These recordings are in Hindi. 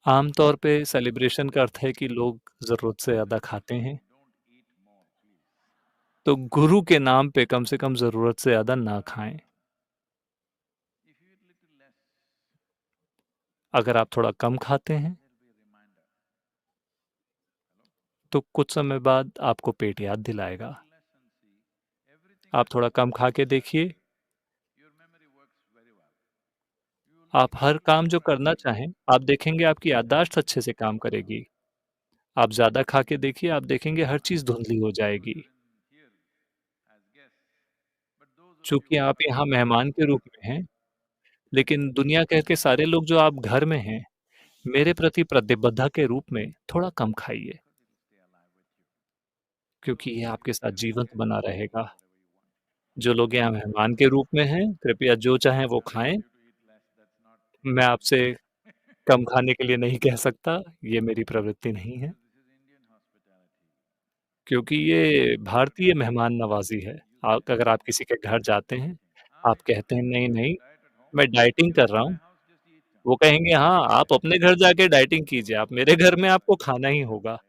आम तौर पे सेलिब्रेशन का अर्थ है कि लोग ज़रूरत से ज़्यादा खाते हैं, तो गुरु के नाम पे कम से कम ज़रूरत से ज़्यादा ना खाएँ। अगर आप थोड़ा कम खाते हैं, तो कुछ समय बाद आपको पेट याद दिलाएगा। आप थोड़ा कम खा के देखिए, आप हर काम जो करना चाहें, आप देखेंगे आपकी याददाश्त अच्छे से काम करेगी। आप ज़्यादा खा के देखिए, आप देखेंगे हर चीज़ धुंधली हो जाएगी। चूँकि आप यहाँ मेहमान के रूप में हैं, लेकिन दुनिया कह के सारे लोग जो आप घर में हैं, मेरे प्रति प्रतिबद्धता के रूप में थोड़ा कम खाइए, क्योंकि ये आपके साथ जीवंत बना रहेगा। जो लोग यहाँ मेहमान के रूप में हैं, कृपया जो चाहें वो खाएँ। मैं आपसे कम खाने के लिए नहीं कह सकता, ये मेरी प्रवृत्ति नहीं है, क्योंकि ये भारतीय मेहमान नवाज़ी है। आप अगर आप किसी के घर जाते हैं, आप कहते हैं, "नहीं, नहीं, मैं डाइटिंग कर रहा हूँ।" वो कहेंगे, "हाँ, आप अपने घर जाके डाइटिंग कीजिए, आप मेरे घर में आपको खाना ही होगा।"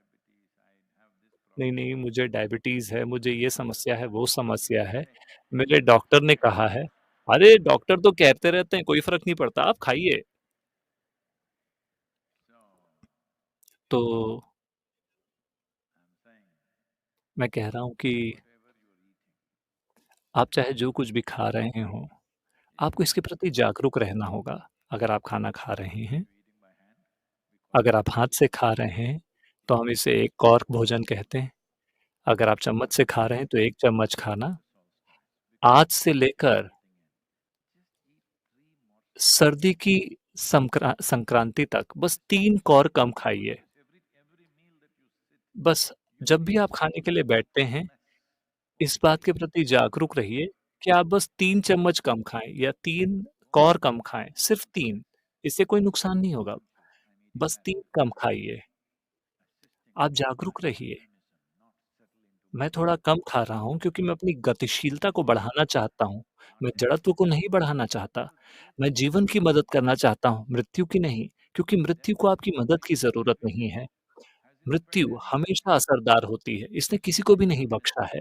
नहीं, नहीं, मुझे डायबिटीज़ है, मुझे ये समस्या है, वो समस्या है, मेरे डॉक्टर ने कहा है। अरे! डॉक्टर तो कहते रहते हैं, कोई फ़र्क नहीं पड़ता, आप खाइए। तो मैं कह रहा हूँ कि आप चाहे जो कुछ भी खा रहे हों, आपको इसके प्रति जागरूक रहना होगा। अगर आप खाना खा रहे हैं, अगर आप हाथ से खा रहे हैं, तो हम इसे एक कॉर्क भोजन कहते हैं। अगर आप चम्मच से खा रहे हैं, तो 1 चम्मच खाना। आज से लेकर सर्दी की संक्रांति तक बस 3 कौर कम खाइए। बस जब भी आप खाने के लिए बैठते हैं, इस बात के प्रति जागरूक रहिए कि आप बस 3 चम्मच कम खाएँ या 3 कौर कम खाएँ, सिर्फ़ 3। इससे कोई नुकसान नहीं होगा, बस 3 कम खाइए। आप जागरूक रहिए। मैं थोड़ा कम खा रहा हूँ क्योंकि मैं अपनी गतिशीलता को बढ़ाना चाहता हूँ। मैं जड़त्व को नहीं बढ़ाना चाहता। मैं जीवन की मदद करना चाहता हूँ, मृत्यु की नहीं, क्योंकि मृत्यु को आपकी मदद की ज़रूरत नहीं है। मृत्यु हमेशा असरदार होती है, इसने किसी को भी नहीं बख्शा है।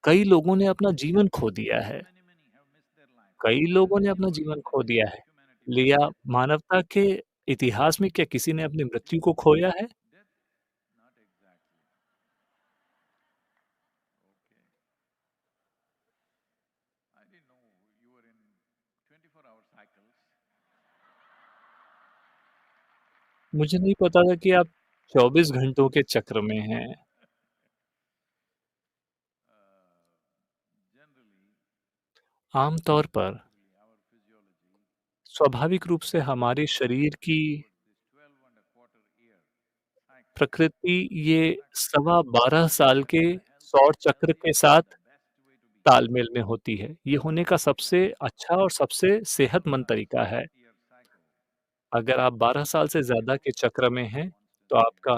कई लोगों ने अपना जीवन खो दिया है, कई लोगों ने अपना जीवन खो दिया है। लिया मानवता के इतिहास में क्या किसी ने अपनी मृत्यु को खोया है? मुझे नहीं पता था कि आप 24 घंटों के चक्र में हैं। आम तौर पर स्वाभाविक रूप से हमारे शरीर की प्रकृति ये सवा 12 साल के सौर चक्र के साथ तालमेल में होती है। ये होने का सबसे अच्छा और सबसे सेहतमंद तरीका है। अगर आप 12 साल से ज़्यादा के चक्र में हैं, तो आपका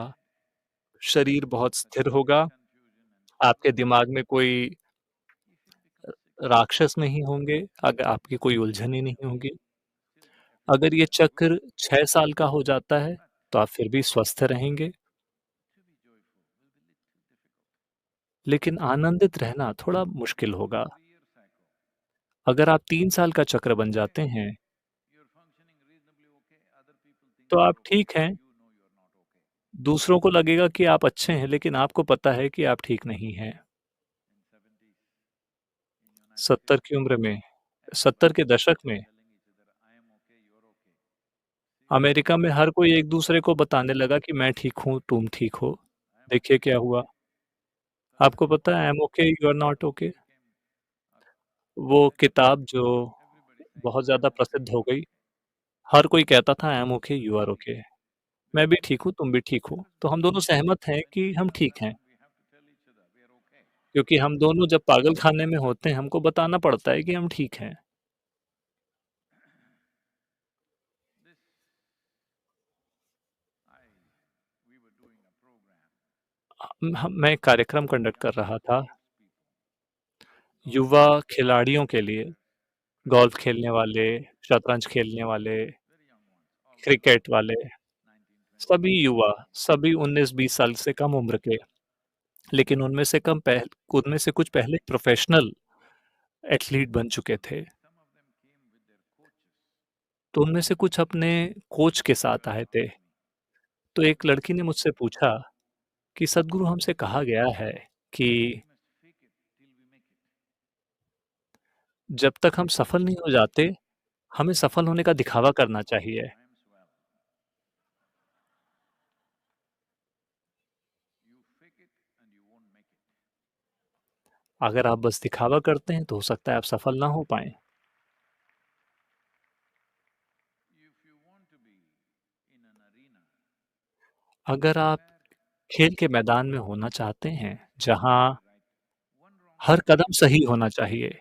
शरीर बहुत स्थिर होगा, आपके दिमाग में कोई राक्षस नहीं होंगे, आपकी कोई उलझनें नहीं होंगी। अगर ये चक्र 6 साल का हो जाता है, तो आप फिर भी स्वस्थ रहेंगे, लेकिन आनंदित रहना थोड़ा मुश्किल होगा। अगर आप 3 साल का चक्र बन जाते हैं, तो आप ठीक हैं, दूसरों को लगेगा कि आप अच्छे हैं, लेकिन आपको पता है कि आप ठीक नहीं हैं। 70 की उम्र में 70 के दशक में अमेरिका में हर कोई एक-दूसरे को बताने लगा कि मैं ठीक हूँ, तुम ठीक हो। देखिए क्या हुआ? आपको पता है I am okay, you are not okay? वो किताब जो बहुत ज़्यादा प्रसिद्ध हो गई, हर कोई कहता था I am okay, you are okay. मैं भी ठीक हूँ, तुम भी ठीक हो। तो हम दोनों सहमत हैं कि हम ठीक हैं, क्योंकि हम दोनों जब पागल खाने में होते हैं, हमको बताना पड़ता है कि हम ठीक हैं। मैं एक कार्यक्रम कंडक्ट कर रहा था, युवा खिलाड़ियों के लिए, गोल्फ खेलने वाले, शतरंज खेलने वाले, क्रिकेट वाले। सभी युवा, सभी 19-20 साल से कम उम्र के, लेकिन उनमें से कुछ पहले प्रोफ़ेशनल एथलीट बन चुके थे। तो उनमें से कुछ अपने कोच के साथ आए थे। तो एक लड़की ने मुझसे पूछा कि सद्गुरु हमसे कहा गया है कि जब तक हम सफल नहीं हो जाते, हमें सफल होने का दिखावा करना चाहिए। अगर आप बस दिखावा करते हैं, तो हो सकता है आप सफल ना हो पाएँ। अगर आप खेल के मैदान में होना चाहते हैं, जहाँ हर कदम सही होना चाहिए,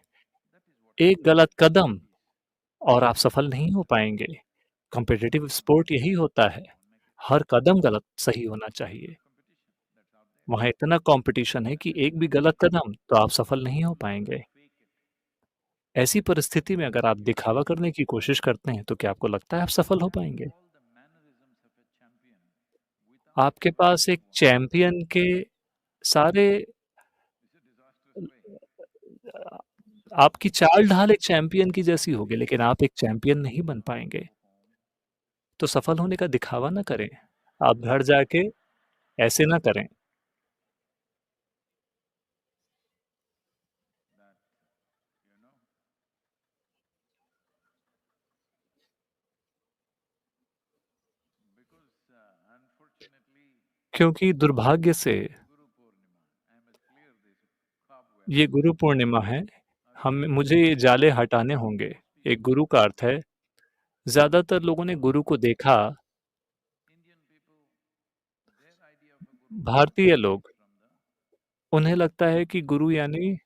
एक गलत कदम और आप सफल नहीं हो पाएँगे। कॉम्पिटिटिव स्पोर्ट यही होता है, हर कदम गलत सही होना चाहिए। वहाँ इतना कॉम्पिटिशन है कि एक भी गलत कदम तो आप सफल नहीं हो पाएँगे। ऐसी परिस्थिति में अगर आप दिखावा करने की कोशिश करते हैं, तो क्या आपको लगता है आप सफल हो पाएँगे? आपके पास एक चैंपियन के सारे अ, आपकी चाल-ढाल एक चैंपियन की जैसी होगी, लेकिन आप एक चैंपियन नहीं बन पाएँगे। तो सफल होने का दिखावा ना करें। आप घर जाके ऐसे ना करें, क्योंकि दुर्भाग्य से ये गुरु पूर्णिमा है, हम मुझे ये जाले हटाने होंगे। एक गुरु का अर्थ है, ज़्यादातर लोगों ने गुरु को देखा, भारतीय लोग, उन्हें लगता है कि गुरु यानी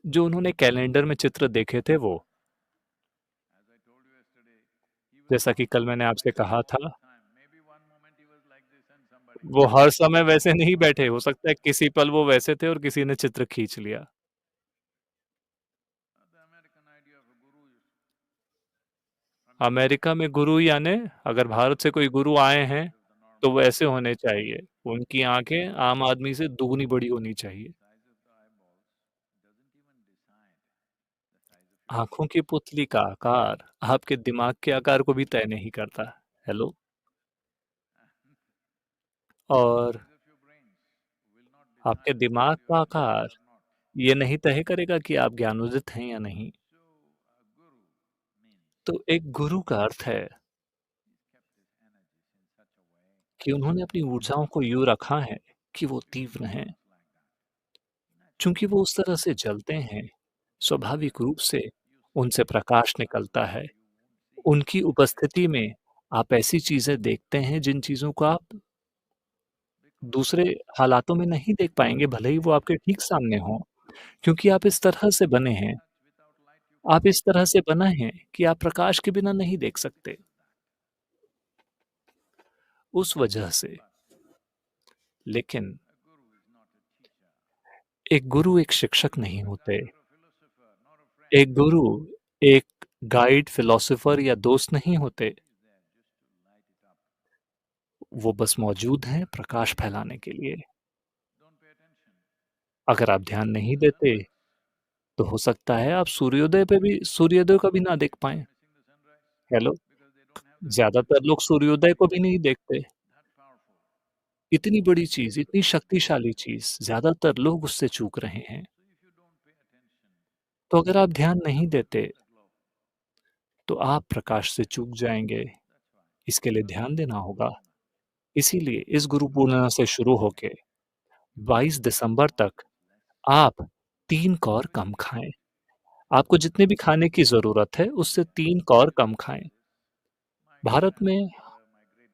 जो उन्होंने कैलेंडर में चित्र देखे थे वो। जैसा कि कल मैंने आपसे कहा था, वो हर समय वैसे नहीं बैठे, हो सकता है किसी पल वो वैसे थे और किसी ने चित्र खींच लिया। अमेरिका में गुरु यानी अगर भारत से कोई गुरु आए हैं, तो वो ऐसे होने चाहिए। उनकी आँखें आम आदमी से दुगनी बड़ी होनी चाहिए। आँखों की पुतली का आकार आपके दिमाग के आकार को भी तय नहीं करता। हेलो? और आपके दिमाग का आकार ये नहीं तय करेगा कि आप ज्ञानोदित हैं या नहीं। तो एक गुरु का अर्थ है कि उन्होंने अपनी ऊर्जाओं को यूँ रखा है कि वो तीव्र हैं। चूँकि वो उस तरह से जलते हैं, स्वाभाविक रूप से उनसे प्रकाश निकलता है। उनकी उपस्थिति में आप ऐसी चीज़ें देखते हैं जिन चीज़ों को आप दूसरे हालातों में नहीं देख पाएँगे, भले ही वो आपके ठीक सामने हों, क्योंकि आप इस तरह से बने हैं। आप इस तरह से बना हैं कि आप प्रकाश के बिना नहीं देख सकते। उस वजह से लेकिन एक गुरु एक शिक्षक नहीं होते। एक गुरु एक गाइड, फिलॉसफर या दोस्त नहीं होते। वो बस मौजूद हैं प्रकाश फैलाने के लिए। अगर आप ध्यान नहीं देते, तो हो सकता है आप सूर्योदय को भी ना देख पाएँ। हेलो? ज़्यादातर लोग सूर्योदय को भी नहीं देखते। इतनी बड़ी चीज़, इतनी शक्तिशाली चीज़, ज़्यादातर लोग उससे चूक रहे हैं। तो अगर आप ध्यान नहीं देते, तो आप प्रकाश से चूक जाएँगे। इसके लिए ध्यान देना होगा। इसीलिए इस गुरु पूर्णिमा से शुरू होके 22 दिसंबर तक आप 3 कौर कम खाएँ। आपको जितने भी खाने की ज़रूरत है, उससे 3 कौर कम खाएँ। भारत में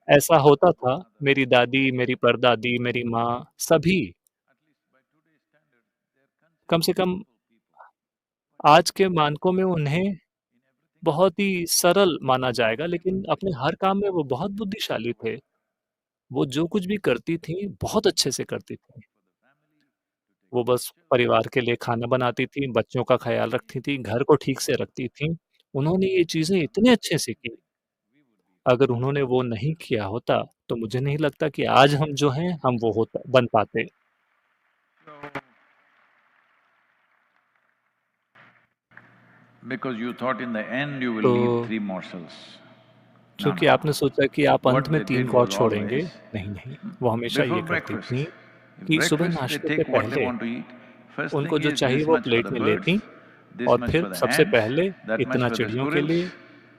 ऐसा होता था, मेरी दादी, मेरी परदादी, मेरी माँ, सभी कम से कम आज के मानकों में उन्हें बहुत ही सरल माना जाएगा, लेकिन अपने हर काम में वो बहुत बुद्धिशाली थे। वो जो कुछ भी करती थीं, बहुत अच्छे से करती थीं। वो बस परिवार के लिए खाना बनाती थीं, बच्चों का ख़्याल रखती थीं, घर को ठीक से रखती थीं। उन्होंने ये चीज़ें इतने अच्छे से की, अगर उन्होंने वो नहीं किया होता, तो मुझे नहीं लगता कि आज हम जो हैं, हम वो होता बन पाते। So, because you thought in the end you will तो leave three morsels. No, चूँकि no. आपने सोचा कि आप अंत What में they 3 did कौर was छोड़ेंगे, always नहीं, नहीं, वो हमेशा before ये करती breakfast. थीं If कि सुबह breakfast, they नाश्ते से take what they पहले want to eat. First उनको thing जो is चाहिए this वो much for प्लेट the में birds, लेतीं this और much फिर for the सबसे ants, पहले that much इतना for the चिड़ियों के squirrels. लिए,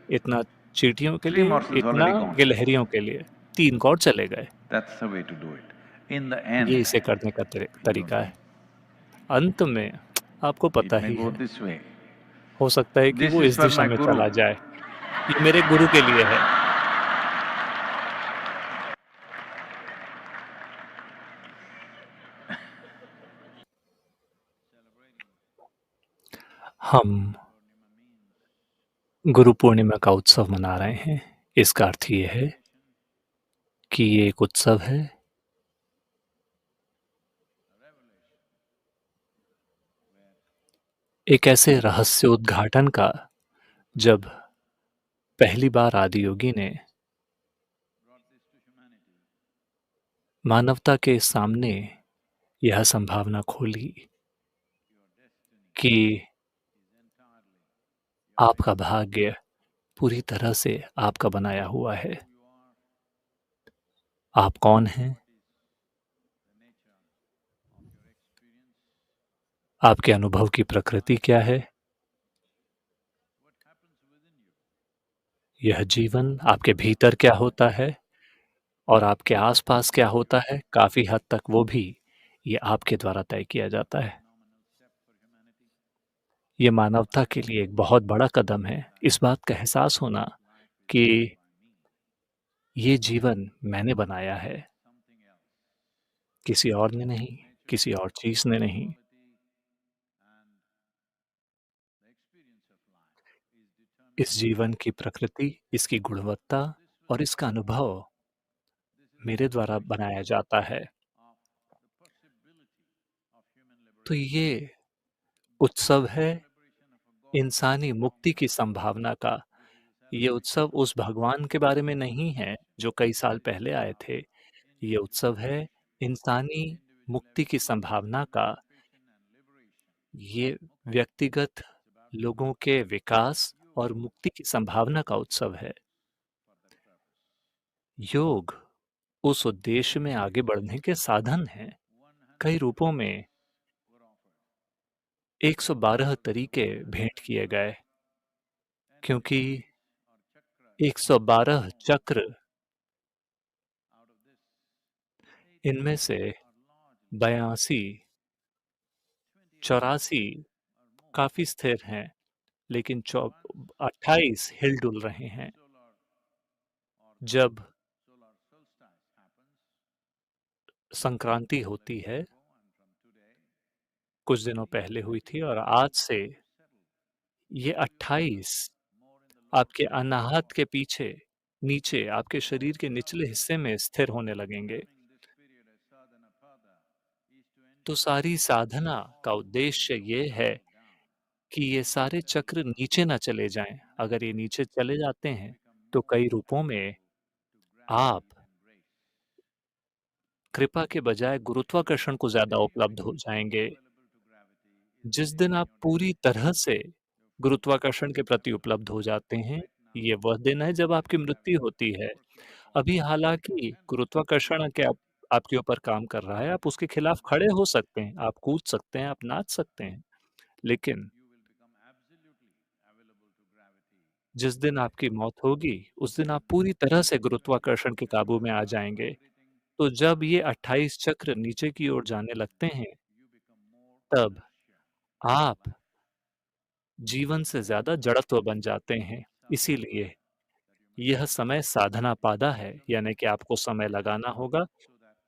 इतना चींटियों के Three लिए, morsels इतना already gone. गिलहरियों के लिए, 3 कौर चले गए। That's the way to do it. In the ये end, इसे करने का you don't तरीका know. है। अंत में आपको पता It may ही go है, this way. हो सकता है कि This वो is इस for दिशा my में guru. चला जाए। ये मेरे गुरु के लिए है। हम गुरु पूर्णिमा का उत्सव मना रहे हैं। इसका अर्थ ये है कि ये एक उत्सव है एक ऐसे रहस्य उद्घाटन का, जब पहली बार आदियोगी ने मानवता के सामने यह संभावना खोली कि आपका भाग्य पूरी तरह से आपका बनाया हुआ है। आप कौन हैं? आपके अनुभव की प्रकृति क्या है? यह जीवन आपके भीतर क्या होता है और आपके आस-पास क्या होता है, काफ़ी हद तक वो भी ये आपके द्वारा तय किया जाता है। ये मानवता के लिए एक बहुत बड़ा कदम है, इस बात का एहसास होना कि ये जीवन मैंने बनाया है, किसी और ने नहीं, किसी और चीज़ ने नहीं। इस जीवन की प्रकृति, इसकी गुणवत्ता और इसका अनुभव मेरे द्वारा बनाया जाता है। तो ये उत्सव है इंसानी मुक्ति की संभावना का। ये उत्सव उस भगवान के बारे में नहीं है, जो कई साल पहले आए थे। ये उत्सव है इंसानी मुक्ति की संभावना का। ये व्यक्तिगत लोगों के विकास और मुक्ति की संभावना का उत्सव है। योग उस उद्देश्य में आगे बढ़ने के साधन हैं। कई रूपों में 112 तरीके भेंट किए गए, क्योंकि 112 चक्र, इनमें से 82, 84 काफ़ी स्थिर हैं, लेकिन 28 हिल-डुल रहे हैं। जब संक्रांति होती है, कुछ दिनों पहले हुई थी और आज से ये 28 आपके अनाहत के पीछे, नीचे आपके शरीर के निचले हिस्से में स्थिर होने लगेंगे। तो सारी साधना का उद्देश्य ये है कि ये सारे चक्र नीचे ना चले जाएँ। अगर ये नीचे चले जाते हैं, तो कई रूपों में आप कृपा के बजाय गुरुत्वाकर्षण को ज़्यादा उपलब्ध हो जाएँगे। जिस दिन आप पूरी तरह से गुरुत्वाकर्षण के प्रति उपलब्ध हो जाते हैं, ये वह दिन है जब आपकी मृत्यु होती है। अभी हालाँकि गुरुत्वाकर्षण के आप आपके ऊपर काम कर रहा है, आप उसके खिलाफ खड़े हो सकते हैं, आप कूद सकते हैं, आप नाच सकते हैं। लेकिन जिस दिन आपकी मौत होगी, उस दिन आप पूरी तरह से गुरुत्वाकर्षण के काबू में आ जाएँगे। तो जब ये 28 चक्र नीचे की ओर जाने लगते हैं, तब आप जीवन से ज़्यादा जड़त्व बन जाते हैं। इसीलिए यह समय साधना-पादा है, यानी कि आपको समय लगाना होगा,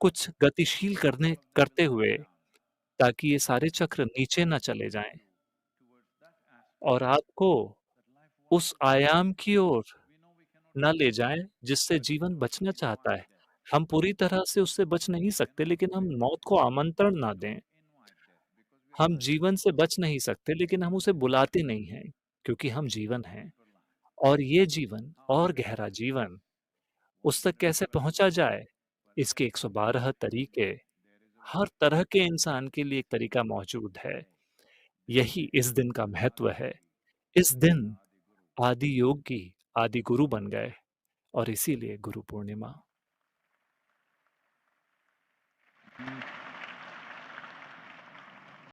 कुछ गतिशील करते हुए, ताकि ये सारे चक्र नीचे ना चले जाएँ और आपको उस आयाम की ओर ना ले जाएँ, जिससे जीवन बचना चाहता है। हम पूरी तरह से उससे बच नहीं सकते, लेकिन हम मौत को आमंत्रण ना दें। हम जीवन से बच नहीं सकते, लेकिन हम उसे बुलाते नहीं हैं, क्योंकि हम जीवन हैं और ये जीवन और गहरा जीवन उस तक कैसे पहुँचा जाए, इसके 112 तरीके, हर तरह के इंसान के लिए एक तरीका मौजूद है। यही इस दिन का महत्व है। इस दिन आदि योगी आदि गुरु बन गए और इसीलिए गुरु पूर्णिमा।